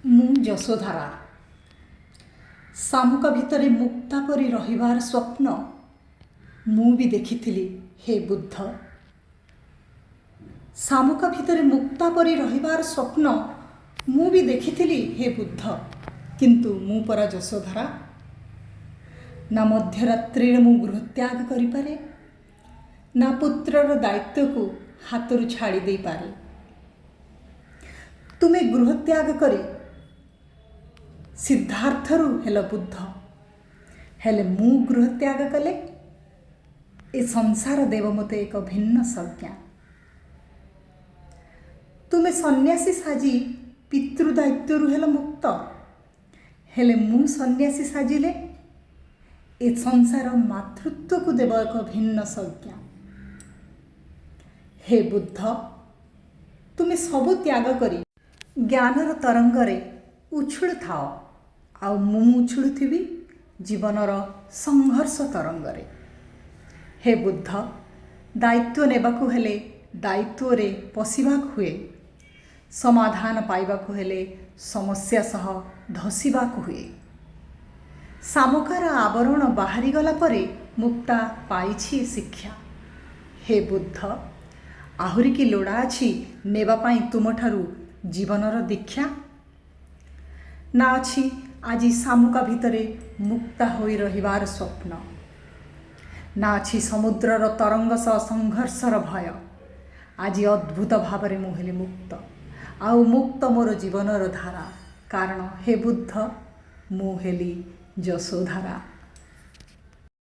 ମୁଁ ଯଶୋଧାରା। ଶାମୁକା ଭିତରେ ମୁକ୍ତା ପରି ରହିବାର ସ୍ୱପ୍ନ ମୁଁ ବି ଦେଖିଥିଲି ହେ ବୁଦ୍ଧ। ଶାମୁକା ଭିତରେ ମୁକ୍ତା ପରି ରହିବାର ସ୍ୱପ୍ନ ମୁଁ ବି ଦେଖିଥିଲି ହେ ବୁଦ୍ଧ। କିନ୍ତୁ ମୁଁ ପରା ଯଶୋଧାରା। ନା ମଧ୍ୟରାତ୍ରିରେ ମୁଁ ଗୃହତ୍ୟାଗ କରିପାରେ, ନା ପୁତ୍ରର ଦାୟିତ୍ୱକୁ ହାତରୁ ଛାଡ଼ି ଦେଇପାରେ। ତୁମେ ଗୃହତ୍ୟାଗ କରି ସିଦ୍ଧାର୍ଥରୁ ହେଲ ବୁଦ୍ଧ, ହେଲେ ମୁଁ ଗୃହତ୍ୟାଗ କଲେ ଏ ସଂସାର ଦେବ ମୋତେ ଏକ ଭିନ୍ନ ସଂଜ୍ଞା। ତୁମେ ସନ୍ନ୍ୟାସୀ ସାଜି ପିତୃଦାୟିତ୍ୱରୁ ହେଲ ମୁକ୍ତ, ହେଲେ ମୁଁ ସନ୍ନ୍ୟାସୀ ସାଜିଲେ ଏ ସଂସାର ମାତୃତ୍ୱକୁ ଦେବ ଏକ ଭିନ୍ନ ସଂଜ୍ଞା। ହେ ବୁଦ୍ଧ, ତୁମେ ସବୁ ତ୍ୟାଗ କରି ଜ୍ଞାନର ତରଙ୍ଗରେ ଉଛୁଳୁଥାଅ, ଆଉ ମୁଁ ଉଛୁଳୁଥିବି ଜୀବନର ସଂଘର୍ଷ ତରଙ୍ଗରେ। ହେ ବୁଦ୍ଧ, ଦାୟିତ୍ୱ ନେବାକୁ ହେଲେ ଦାୟିତ୍ୱରେ ପଶିବାକୁ ହୁଏ, ସମାଧାନ ପାଇବାକୁ ହେଲେ ସମସ୍ୟା ସହ ଧସିବାକୁ ହୁଏ। ଶାମୁକାର ଆବରଣ ବାହାରିଗଲା ପରେ ମୁକ୍ତା ପାଇଛି ଶିକ୍ଷା। ହେ ବୁଦ୍ଧ, ଆହୁରି କି ଲୋଡ଼ା ଅଛି ନେବା ପାଇଁ ତୁମଠାରୁ ଜୀବନର ଦୀକ୍ଷା? ନା ଅଛି ଆଜି ଶାମୁକା ଭିତରେ ମୁକ୍ତା ହୋଇ ରହିବାର ସ୍ୱପ୍ନ? ନା ଅଛି ସମୁଦ୍ରର ତରଙ୍ଗ ସହ ସଂଘର୍ଷର ଭୟ? ଆଜି ଅଦ୍ଭୁତ ଭାବରେ ମୁଁ ହେଲି ମୁକ୍ତ, ଆଉ ମୁକ୍ତ ମୋର ଜୀବନର ଧାରା। କାରଣ ହେ ବୁଦ୍ଧ, ମୁଁ ହେଲି ଯଶୋଧାରା।